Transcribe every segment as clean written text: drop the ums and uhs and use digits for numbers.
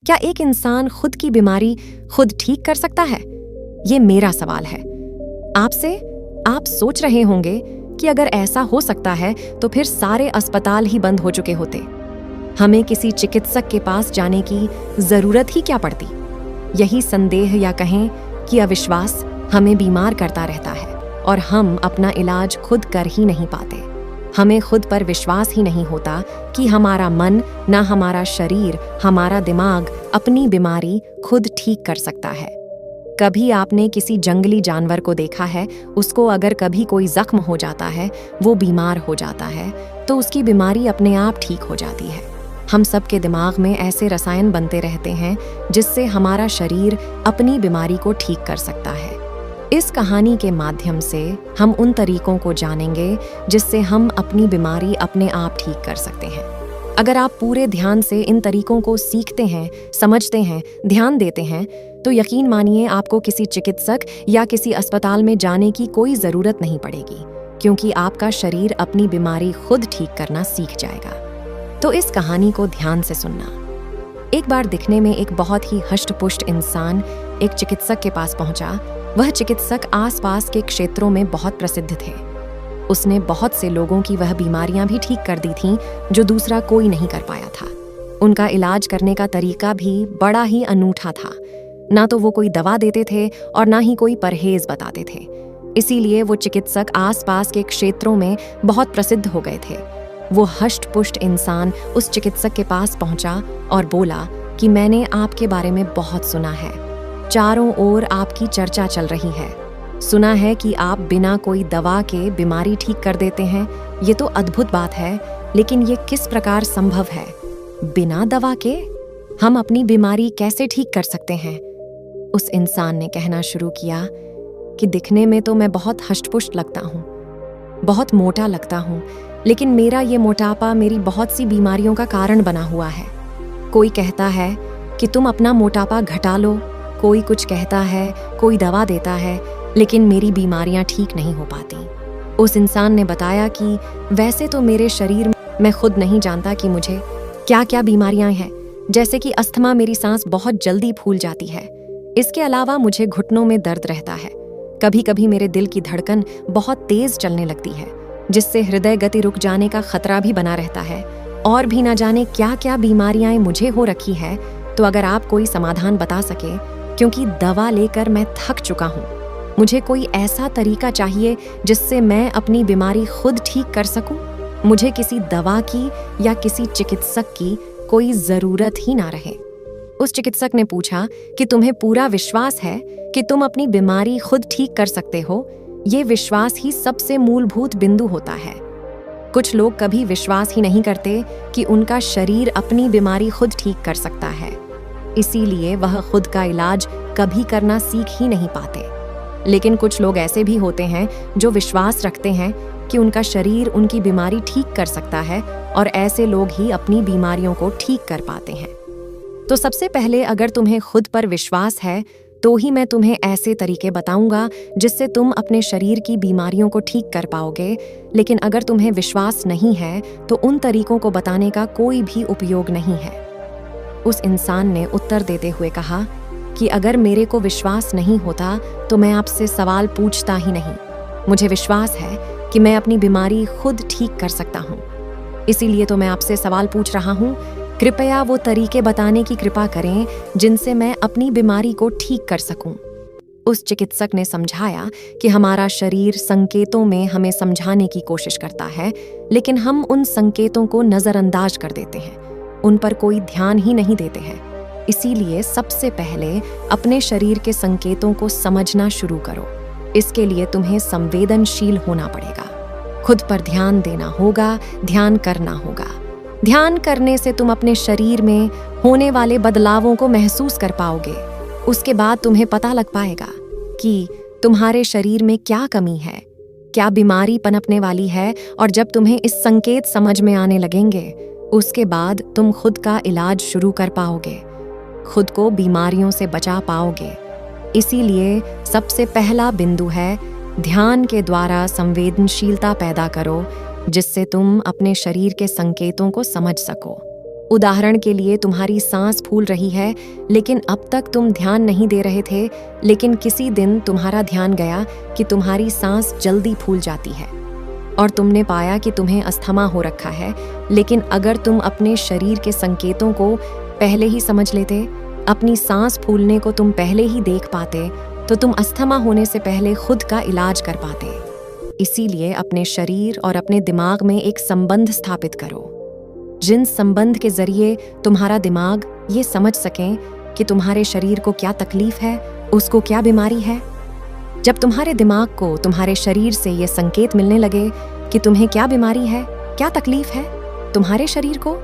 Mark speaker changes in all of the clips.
Speaker 1: क्या एक इंसान खुद की बीमारी खुद ठीक कर सकता है? ये मेरा सवाल है आपसे। आप सोच रहे होंगे कि अगर ऐसा हो सकता है तो फिर सारे अस्पताल ही बंद हो चुके होते। हमें किसी चिकित्सक के पास जाने की जरूरत ही क्या पड़ती? यही संदेह या कहें कि अविश्वास हमें बीमार करता रहता है और हम अपना इलाज खुद कर ही नहीं पाते। हमें खुद पर विश्वास ही नहीं होता कि हमारा मन, ना हमारा शरीर, हमारा दिमाग अपनी बीमारी खुद ठीक कर सकता है। कभी आपने किसी जंगली जानवर को देखा है? उसको अगर कभी कोई जख्म हो जाता है, वो बीमार हो जाता है, तो उसकी बीमारी अपने आप ठीक हो जाती है। हम सबके दिमाग में ऐसे रसायन बनते रहते हैं जिससे हमारा शरीर अपनी बीमारी को ठीक कर सकता है। इस कहानी के माध्यम से हम उन तरीकों को जानेंगे जिससे हम अपनी बीमारी अपने आप ठीक कर सकते हैं। अगर आप पूरे ध्यान से इन तरीकों को सीखते हैं, समझते हैं, ध्यान देते हैं, तो यकीन मानिए आपको किसी चिकित्सक या किसी अस्पताल में जाने की कोई ज़रूरत नहीं पड़ेगी, क्योंकि आपका शरीर अपनी बीमारी खुद ठीक करना सीख जाएगा। तो इस कहानी को ध्यान से सुनना। एक बार दिखने में एक बहुत ही हष्ट-पुष्ट इंसान एक चिकित्सक के पास पहुंचा। वह चिकित्सक आसपास के क्षेत्रों में बहुत प्रसिद्ध थे। उसने बहुत से लोगों की वह बीमारियां भी ठीक कर दी थीं जो दूसरा कोई नहीं कर पाया था। उनका इलाज करने का तरीका भी बड़ा ही अनूठा था। ना तो वो कोई दवा देते थे और ना ही कोई परहेज बताते थे। इसीलिए वो चिकित्सक आसपास के क्षेत्रों में बहुत प्रसिद्ध हो गए थे। वो हष्ट-पुष्ट इंसान उस चिकित्सक के पास पहुंचा और बोला कि मैंने आपके बारे में बहुत सुना है। चारों ओर आपकी चर्चा चल रही है। सुना है कि आप बिना कोई दवा के बीमारी ठीक कर देते हैं। ये तो अद्भुत बात है, लेकिन ये किस प्रकार संभव है? बिना दवा के हम अपनी बीमारी कैसे ठीक कर सकते हैं? उस इंसान ने कहना शुरू किया कि दिखने में तो मैं बहुत हष्ट-पुष्ट लगता हूँ, बहुत मोटा लगता हूँ, लेकिन मेरा ये मोटापा मेरी बहुत सी बीमारियों का कारण बना हुआ है। कोई कहता है कि तुम अपना मोटापा घटा लो, कोई कुछ कहता है, कोई दवा देता है, लेकिन मेरी बीमारियां ठीक नहीं हो पाती। उस इंसान ने बताया कि वैसे तो मेरे शरीर में मैं खुद नहीं जानता कि मुझे क्या क्या बीमारियां हैं, जैसे कि अस्थमा, मेरी सांस बहुत जल्दी फूल जाती है। इसके अलावा मुझे घुटनों में दर्द रहता है। कभी कभी मेरे दिल की धड़कन बहुत तेज चलने लगती है, जिससे हृदय गति रुक जाने का खतरा भी बना रहता है। और भी ना जाने क्या क्या बीमारियां मुझे हो रखी है। तो अगर आप कोई समाधान बता सके, क्योंकि दवा लेकर मैं थक चुका हूँ। मुझे कोई ऐसा तरीका चाहिए जिससे मैं अपनी बीमारी खुद ठीक कर सकूं। मुझे किसी दवा की या किसी चिकित्सक की कोई ज़रूरत ही ना रहे। उस चिकित्सक ने पूछा कि तुम्हें पूरा विश्वास है कि तुम अपनी बीमारी खुद ठीक कर सकते हो? ये विश्वास ही सबसे मूलभूत बिंदु होता है। कुछ लोग कभी विश्वास ही नहीं करते कि उनका शरीर अपनी बीमारी खुद ठीक कर सकता है। इसीलिए वह खुद का इलाज कभी करना सीख ही नहीं पाते। लेकिन कुछ लोग ऐसे भी होते हैं जो विश्वास रखते हैं कि उनका शरीर उनकी बीमारी ठीक कर सकता है, और ऐसे लोग ही अपनी बीमारियों को ठीक कर पाते हैं। तो सबसे पहले अगर तुम्हें खुद पर विश्वास है तो ही मैं तुम्हें ऐसे तरीके बताऊंगा जिससे तुम अपने शरीर की बीमारियों को ठीक कर पाओगे। लेकिन अगर तुम्हें विश्वास नहीं है तो उन तरीकों को बताने का कोई भी उपयोग नहीं है। उस इंसान ने उत्तर देते हुए कहा कि अगर मेरे को विश्वास नहीं होता तो मैं आपसे सवाल पूछता ही नहीं। मुझे विश्वास है कि मैं अपनी बीमारी खुद ठीक कर सकता हूँ, इसीलिए तो मैं आपसे सवाल पूछ रहा हूँ। कृपया वो तरीके बताने की कृपा करें जिनसे मैं अपनी बीमारी को ठीक कर सकूं। उस चिकित्सक ने समझाया कि हमारा शरीर संकेतों में हमें समझाने की कोशिश करता है, लेकिन हम उन संकेतों को नज़रअंदाज कर देते हैं, उन पर कोई ध्यान ही नहीं देते हैं। इसीलिए सबसे पहले अपने शरीर के संकेतों को समझना शुरू करो। इसके लिए तुम्हें संवेदनशील होना पड़ेगा, खुद पर ध्यान देना होगा, ध्यान करना होगा। ध्यान करने से तुम अपने शरीर में होने वाले बदलावों को महसूस कर पाओगे। उसके बाद तुम्हें पता लग पाएगा कि तुम्हारे शरीर में क्या कमी है, क्या बीमारी पनपने वाली है। और जब तुम्हें इस संकेत समझ में आने लगेंगे, उसके बाद तुम खुद का इलाज शुरू कर पाओगे, खुद को बीमारियों से बचा पाओगे। इसीलिए सबसे पहला बिंदु है, ध्यान के द्वारा संवेदनशीलता पैदा करो, जिससे तुम अपने शरीर के संकेतों को समझ सको। उदाहरण के लिए तुम्हारी सांस फूल रही है, लेकिन अब तक तुम ध्यान नहीं दे रहे थे, लेकिन किसी दिन तुम्हारा ध्यान गया कि तुम्हारी सांस जल्दी फूल जाती है और तुमने पाया कि तुम्हें अस्थमा हो रखा है। लेकिन अगर तुम अपने शरीर के संकेतों को पहले ही समझ लेते, अपनी सांस फूलने को तुम पहले ही देख पाते, तो तुम अस्थमा होने से पहले खुद का इलाज कर पाते। इसीलिए अपने शरीर और अपने दिमाग में एक संबंध स्थापित करो, जिन संबंध के जरिए तुम्हारा दिमाग ये समझ सकें कि तुम्हारे शरीर को क्या तकलीफ है, उसको क्या बीमारी है। जब तुम्हारे दिमाग को तुम्हारे शरीर से ये संकेत मिलने लगे कि तुम्हें क्या बीमारी है, क्या तकलीफ है तुम्हारे शरीर को,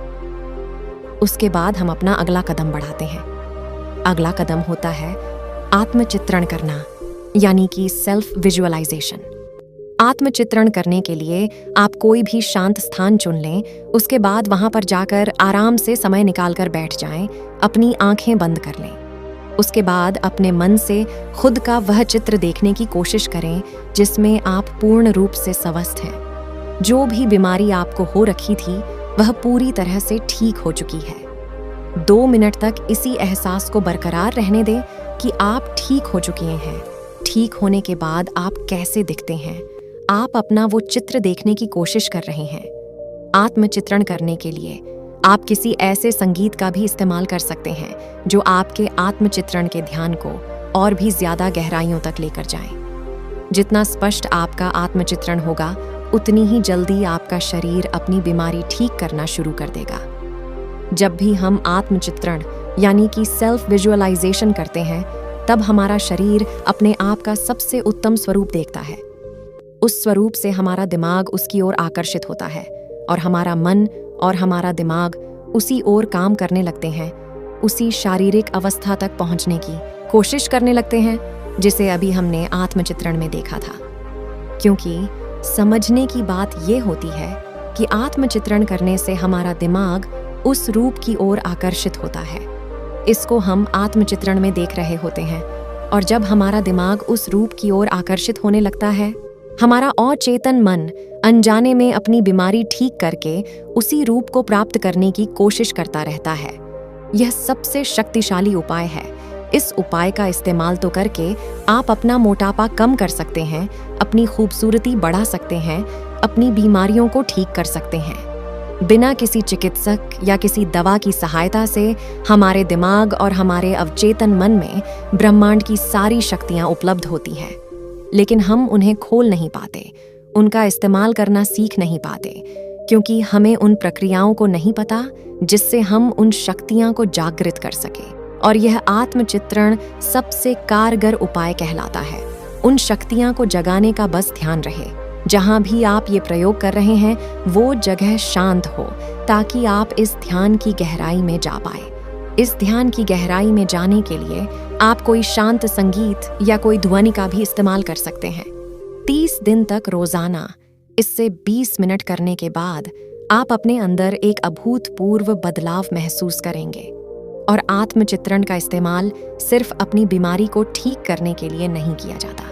Speaker 1: उसके बाद हम अपना अगला कदम बढ़ाते हैं। अगला कदम होता है आत्मचित्रण करना, यानी कि सेल्फ विजुअलाइजेशन। आत्मचित्रण करने के लिए आप कोई भी शांत स्थान चुन लें, उसके बाद वहां पर जाकर आराम से समय निकालकर बैठ जाएं, अपनी आंखें बंद कर लें। उसके बाद अपने मन से खुद का वह चित्र देखने की कोशिश करें जिसमें आप पूर्ण रूप से स्वस्थ हैं। जो भी बीमारी आपको हो रखी थी वह पूरी तरह से ठीक हो चुकी है। 2 मिनट तक इसी एहसास को बरकरार रहने दें कि आप ठीक हो चुके हैं। ठीक होने के बाद आप कैसे दिखते हैं, आप अपना वो चित्र देखने की कोशिश कर रहे हैं। आत्मचित्रण करने के लिए आप किसी ऐसे संगीत का भी इस्तेमाल कर सकते हैं जो आपके आत्मचित्रण के ध्यान को और भी ज्यादा गहराइयों तक लेकर जाए। जितना स्पष्ट आपका आत्मचित्रण होगा, उतनी ही जल्दी आपका शरीर अपनी बीमारी ठीक करना शुरू कर देगा। जब भी हम आत्मचित्रण यानी कि सेल्फ विजुअलाइजेशन करते हैं, तब हमारा शरीर अपने आप का सबसे उत्तम स्वरूप देखता है। उस स्वरूप से हमारा दिमाग उसकी ओर आकर्षित होता है और हमारा मन और हमारा दिमाग उसी ओर काम करने लगते हैं, उसी शारीरिक अवस्था तक पहुंचने की कोशिश करने लगते हैं जिसे अभी हमने आत्मचित्रण में देखा था। क्योंकि समझने की बात यह होती है कि आत्मचित्रण करने से हमारा दिमाग उस रूप की ओर आकर्षित होता है। इसको हम आत्मचित्रण में देख रहे होते हैं, और जब हमारा दिमाग उस रूप की ओर आकर्षित होने लगता है, हमारा अचेतन मन अनजाने में अपनी बीमारी ठीक करके उसी रूप को प्राप्त करने की कोशिश करता रहता है। यह सबसे शक्तिशाली उपाय है। इस उपाय का इस्तेमाल तो करके आप अपना मोटापा कम कर सकते हैं, अपनी खूबसूरती बढ़ा सकते हैं, अपनी बीमारियों को ठीक कर सकते हैं। बिना किसी चिकित्सक या किसी दवा की सहायता से हमारे दिमाग और हमारे अवचेतन मन में ब्रह्मांड की सारी शक्तियां उपलब्ध होती हैं, लेकिन हम उन्हें खोल नहीं पाते, उनका इस्तेमाल करना सीख नहीं पाते, क्योंकि हमें उन प्रक्रियाओं को नहीं पता जिससे हम उन शक्तियां को जागृत कर सके। और यह आत्मचित्रण सबसे कारगर उपाय कहलाता है। उन शक्तियां को जगाने का बस ध्यान रहे। जहां भी आप ये प्रयोग कर रहे हैं, वो जगह शांत हो, ताकि आप इस ध्यान की गहराई में जा पाए। इस ध्यान की गहराई में जाने के लिए आप कोई शांत संगीत या कोई ध्वनि का भी इस्तेमाल कर सकते हैं। 30 दिन तक रोजाना इससे 20 मिनट करने के बाद आप अपने अंदर एक अभूतपूर्व बदलाव महसूस करेंगे। और आत्मचित्रण का इस्तेमाल सिर्फ अपनी बीमारी को ठीक करने के लिए नहीं किया जाता।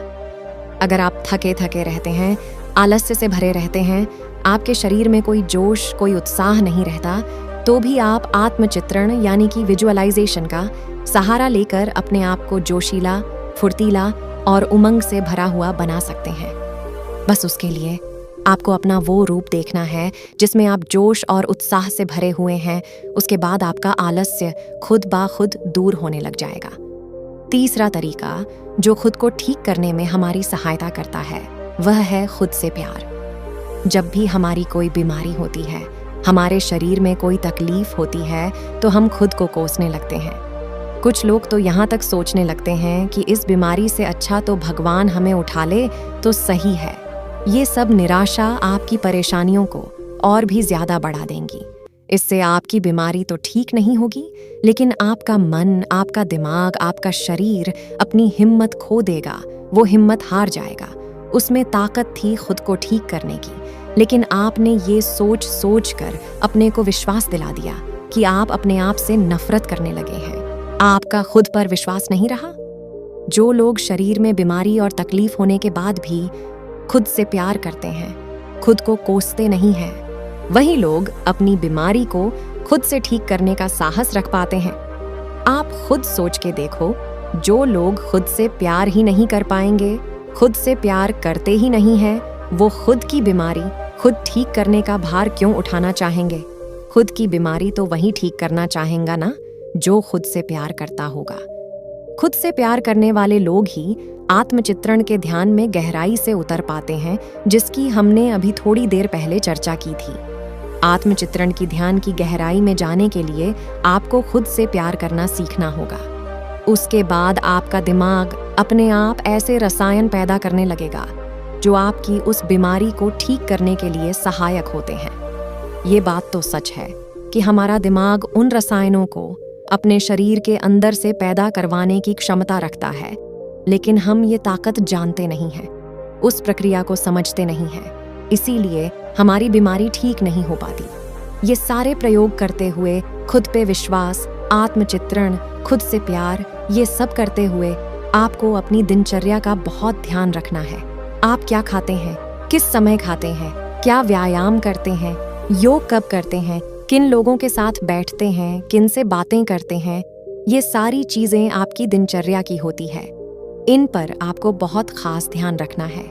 Speaker 1: अगर आप थके थके रहते हैं, आलस्य से भरे रहते हैं, आपके शरीर में कोई जोश, कोई उत्साह नहीं रहता, तो भी आप आत्मचित्रण यानी कि विजुअलाइजेशन का सहारा लेकर अपने आप को जोशीला, फुर्तीला और उमंग से भरा हुआ बना सकते हैं। बस उसके लिए आपको अपना वो रूप देखना है जिसमें आप जोश और उत्साह से भरे हुए हैं। उसके बाद आपका आलस्य खुद ब खुद दूर होने लग जाएगा। तीसरा तरीका जो खुद को ठीक करने में हमारी सहायता करता है, वह है खुद से प्यार। जब भी हमारी कोई बीमारी होती है, हमारे शरीर में कोई तकलीफ होती है, तो हम खुद को कोसने लगते हैं। कुछ लोग तो यहाँ तक सोचने लगते हैं कि इस बीमारी से अच्छा तो भगवान हमें उठा ले तो सही है। ये सब निराशा आपकी परेशानियों को और भी ज्यादा बढ़ा देंगी। इससे आपकी बीमारी तो ठीक नहीं होगी, लेकिन आपका मन, आपका दिमाग, आपका शरीर अपनी हिम्मत खो देगा। वो हिम्मत हार जाएगा। उसमें ताकत थी खुद को ठीक करने की, लेकिन आपने ये सोच सोच कर अपने को विश्वास दिला दिया कि आप अपने आप से नफरत करने लगे हैं। आपका खुद पर विश्वास नहीं रहा। जो लोग शरीर में बीमारी और तकलीफ होने के बाद भी खुद से प्यार करते हैं, खुद को कोसते नहीं हैं, वही लोग अपनी बीमारी को खुद से ठीक करने का साहस रख पाते हैं? आप खुद सोच के देखो, जो लोग खुद से प्यार ही नहीं कर पाएंगे, खुद से प्यार करते ही नहीं हैं, वो खुद की बीमारी खुद ठीक करने का भार क्यों उठाना चाहेंगे? खुद की बीमारी तो वही ठीक करना चाहेगा ना जो खुद से प्यार करता होगा। खुद से प्यार करने वाले लोग ही आत्मचित्रण के ध्यान में गहराई से उतर पाते हैं, जिसकी हमने अभी थोड़ी देर पहले चर्चा की थी। आत्मचित्रण की ध्यान की गहराई में जाने के लिए आपको खुद से प्यार करना सीखना होगा। उसके बाद आपका दिमाग अपने आप ऐसे रसायन पैदा करने लगेगा जो आपकी उस बीमारी को ठीक करने के लिए सहायक होते हैं। ये बात तो सच है कि हमारा दिमाग उन रसायनों को अपने शरीर के अंदर से पैदा करवाने की क्षमता रखता है, लेकिन हम ये ताकत जानते नहीं हैं, उस प्रक्रिया को समझते नहीं हैं। इसीलिए हमारी बीमारी ठीक नहीं हो पाती। ये सारे प्रयोग करते हुए खुद पे विश्वास, आत्मचित्रण, खुद से प्यार, ये सब करते हुए आपको अपनी दिनचर्या का बहुत ध्यान रखना है। आप क्या खाते हैं, किस समय खाते हैं, क्या व्यायाम करते हैं, योग कब करते हैं, किन लोगों के साथ बैठते हैं, किन से बातें करते हैं, ये सारी चीजें आपकी दिनचर्या की होती है। इन पर आपको बहुत खास ध्यान रखना है।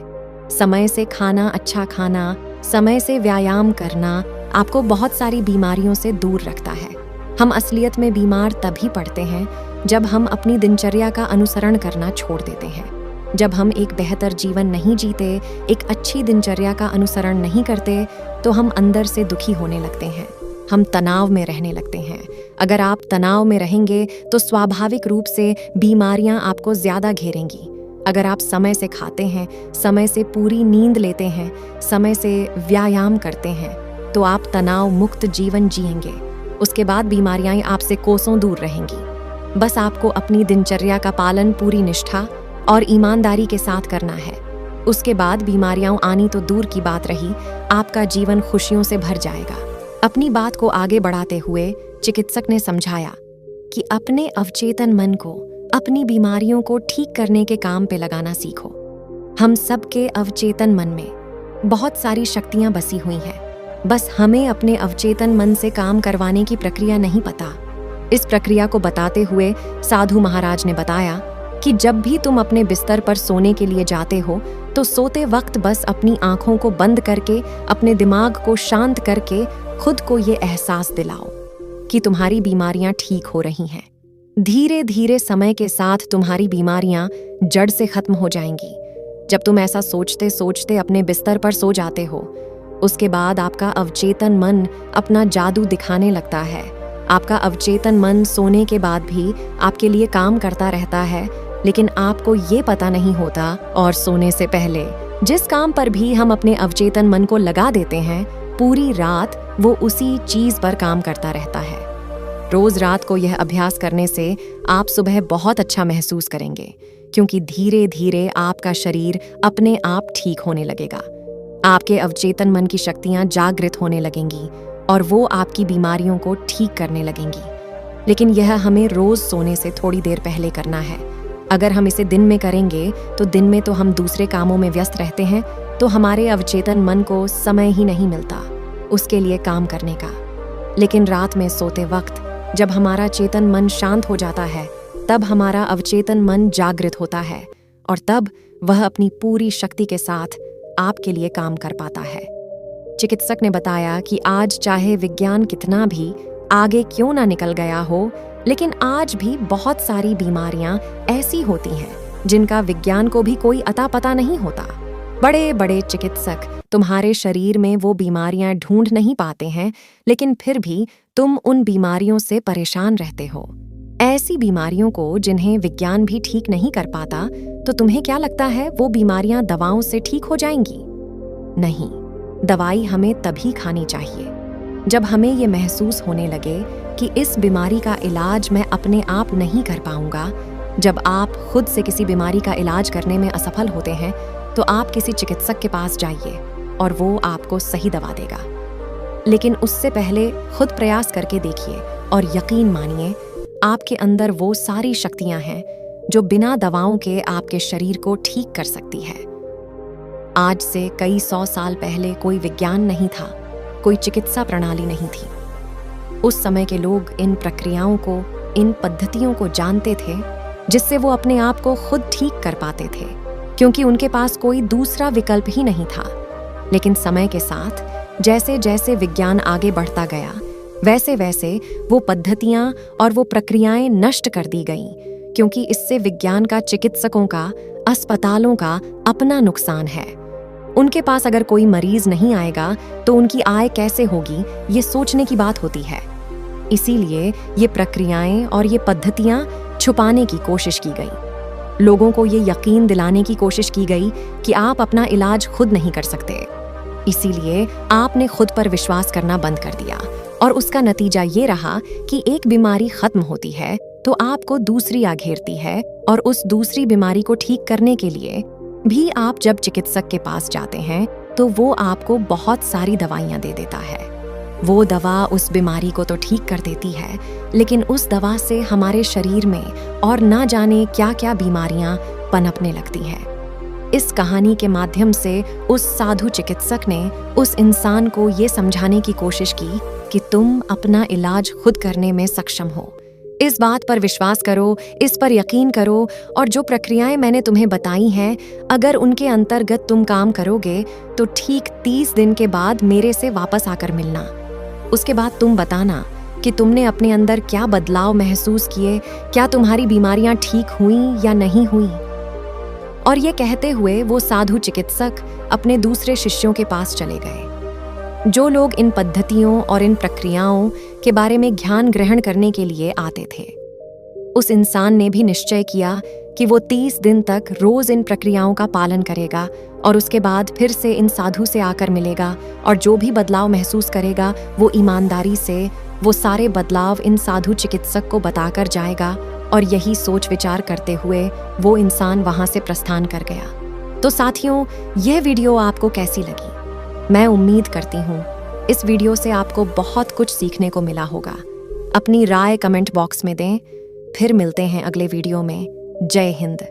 Speaker 1: समय से खाना, अच्छा खाना, समय से व्यायाम करना आपको बहुत सारी बीमारियों से दूर रखता है। हम असलियत में बीमार तभी पड़ते हैं जब हम अपनी दिनचर्या का अनुसरण करना छोड़ देते हैं। जब हम एक बेहतर जीवन नहीं जीते, एक अच्छी दिनचर्या का अनुसरण नहीं करते, तो हम अंदर से दुखी होने लगते हैं, हम तनाव में रहने लगते हैं। अगर आप तनाव में रहेंगे तो स्वाभाविक रूप से बीमारियां आपको ज्यादा घेरेंगी। अगर आप समय से खाते हैं, समय से पूरी नींद लेते हैं, समय से व्यायाम करते हैं, तो आप तनाव मुक्त जीवन जिएंगे। उसके बाद बीमारियां आपसे कोसों दूर रहेंगी। बस आपको अपनी दिनचर्या का पालन पूरी निष्ठा और ईमानदारी के साथ करना है। उसके बाद बीमारियां आनी तो दूर की बात रही, आपका जीवन खुशियों से भर जाएगा। अपनी बात को आगे बढ़ाते हुए चिकित्सक ने समझाया कि अपने अवचेतन मन को अपनी बीमारियों को ठीक करने के काम पे लगाना सीखो। हम सबके अवचेतन मन में बहुत सारी शक्तियां बसी हुई हैं, बस हमें अपने अवचेतन मन से काम करवाने की प्रक्रिया नहीं पता। इस प्रक्रिया को बताते हुए साधु महाराज ने बताया कि जब भी तुम अपने बिस्तर पर सोने के लिए जाते हो, तो सोते वक्त बस अपनी आंखों को बंद करके, अपने दिमाग को शांत करके खुद को ये एहसास दिलाओ कि तुम्हारी बीमारियां ठीक हो रही हैं। धीरे धीरे समय के साथ तुम्हारी बीमारियां जड़ से खत्म हो जाएंगी। जब तुम ऐसा सोचते सोचते अपने बिस्तर पर सो जाते हो, उसके बाद आपका अवचेतन मन अपना जादू दिखाने लगता है। आपका अवचेतन मन सोने के बाद भी आपके लिए काम करता रहता है, लेकिन आपको ये पता नहीं होता। और सोने से पहले जिस काम पर भी हम अपने अवचेतन मन को लगा देते हैं, पूरी रात वो उसी चीज पर काम करता रहता है। रोज रात को यह अभ्यास करने से आप सुबह बहुत अच्छा महसूस करेंगे, क्योंकि धीरे धीरे आपका शरीर अपने आप ठीक होने लगेगा। आपके अवचेतन मन की शक्तियां जागृत होने लगेंगी और वो आपकी बीमारियों को ठीक करने लगेंगी। लेकिन यह हमें रोज सोने से थोड़ी देर पहले करना है। अगर हम इसे दिन में करेंगे तो दिन में तो हम दूसरे कामों में व्यस्त रहते हैं, तो हमारे अवचेतन मन को समय ही नहीं मिलता उसके लिए काम करने का। लेकिन रात में सोते वक्त जब हमारा चेतन मन शांत हो जाता है, तब हमारा अवचेतन मन जागृत होता है और तब वह अपनी पूरी शक्ति के साथ आपके लिए काम कर पाता है। चिकित्सक ने बताया कि आज चाहे विज्ञान कितना भी आगे क्यों ना निकल गया हो, लेकिन आज भी बहुत सारी बीमारियां ऐसी होती हैं जिनका विज्ञान को भी कोई अता पता नहीं होता। बड़े बड़े चिकित्सक तुम्हारे शरीर में वो बीमारियां ढूंढ नहीं पाते हैं, लेकिन फिर भी तुम उन बीमारियों से परेशान रहते हो। ऐसी बीमारियों को जिन्हें विज्ञान भी ठीक नहीं कर पाता, तो तुम्हें क्या लगता है वो बीमारियां दवाओं से ठीक हो जाएंगी? नहीं, दवाई हमें तभी खानी चाहिए जब हमें ये महसूस होने लगे कि इस बीमारी का इलाज मैं अपने आप नहीं कर पाऊंगा। जब आप खुद से किसी बीमारी का इलाज करने में असफल होते हैं, तो आप किसी चिकित्सक के पास जाइए और वो आपको सही दवा देगा। लेकिन उससे पहले खुद प्रयास करके देखिए और यकीन मानिए, आपके अंदर वो सारी शक्तियां हैं जो बिना दवाओं के आपके शरीर को ठीक कर सकती है। आज से कई 100 साल पहले कोई विज्ञान नहीं था, कोई चिकित्सा प्रणाली नहीं थी। उस समय के लोग इन प्रक्रियाओं को, इन पद्धतियों को जानते थे जिससे वो अपने आप को खुद ठीक कर पाते थे, क्योंकि उनके पास कोई दूसरा विकल्प ही नहीं था। लेकिन समय के साथ जैसे जैसे विज्ञान आगे बढ़ता गया, वैसे वैसे वो पद्धतियां और वो प्रक्रियाएं नष्ट कर दी गईं, क्योंकि इससे विज्ञान का, चिकित्सकों का, अस्पतालों का अपना नुकसान है। उनके पास अगर कोई मरीज नहीं आएगा तो उनकी आय कैसे होगी, ये सोचने की बात होती है। इसीलिए ये प्रक्रियाएं और ये पद्धतियां छुपाने की कोशिश की गई। लोगों को ये यकीन दिलाने की कोशिश की गई कि आप अपना इलाज खुद नहीं कर सकते। इसीलिए आपने खुद पर विश्वास करना बंद कर दिया और उसका नतीजा ये रहा कि एक बीमारी खत्म होती है तो आपको दूसरी आ घेरती है, और उस दूसरी बीमारी को ठीक करने के लिए भी आप जब चिकित्सक के पास जाते हैं तो वो आपको बहुत सारी दवाइयां दे देता है। वो दवा उस बीमारी को तो ठीक कर देती है, लेकिन उस दवा से हमारे शरीर में और ना जाने क्या क्या बीमारियां पनपने लगती हैं। इस कहानी के माध्यम से उस साधु चिकित्सक ने उस इंसान को ये समझाने की कोशिश की कि तुम अपना इलाज खुद करने में सक्षम हो। इस बात पर विश्वास करो, इस पर यकीन करो, और जो प्रक्रियाएं मैंने तुम्हें बताई हैं, अगर उनके अंतर्गत तुम काम करोगे तो ठीक 30 दिन के बाद मेरे से वापस आकर मिलना। उसके बाद तुम बताना कि तुमने अपने अंदर क्या बदलाव महसूस किए, क्या तुम्हारी बीमारियां ठीक हुईं या नहीं हुईं। और ये कहते हुए वो साधु चिकित्सक अपने दूसरे शिष्यों के पास चले गए। जो लोग इन पद्धतियों और इन प्रक्रियाओं के बारे में ज्ञान ग्रहण करने के लिए आते थे, उस इंसान ने भी निश्चय किया कि वो 30 दिन तक रोज इन प्रक्रियाओं का पालन करेगा और उसके बाद फिर से इन साधु से आकर मिलेगा, और जो भी बदलाव महसूस करेगा वो ईमानदारी से वो सारे बदलाव इन साधु चिकित्सक को बताकर जाएगा। और यही सोच विचार करते हुए वो इंसान वहां से प्रस्थान कर गया। तो साथियों, यह वीडियो आपको कैसी लगी? मैं उम्मीद करती हूँ इस वीडियो से आपको बहुत कुछ सीखने को मिला होगा। अपनी राय कमेंट बॉक्स में दें। फिर मिलते हैं अगले वीडियो में। जय हिंद।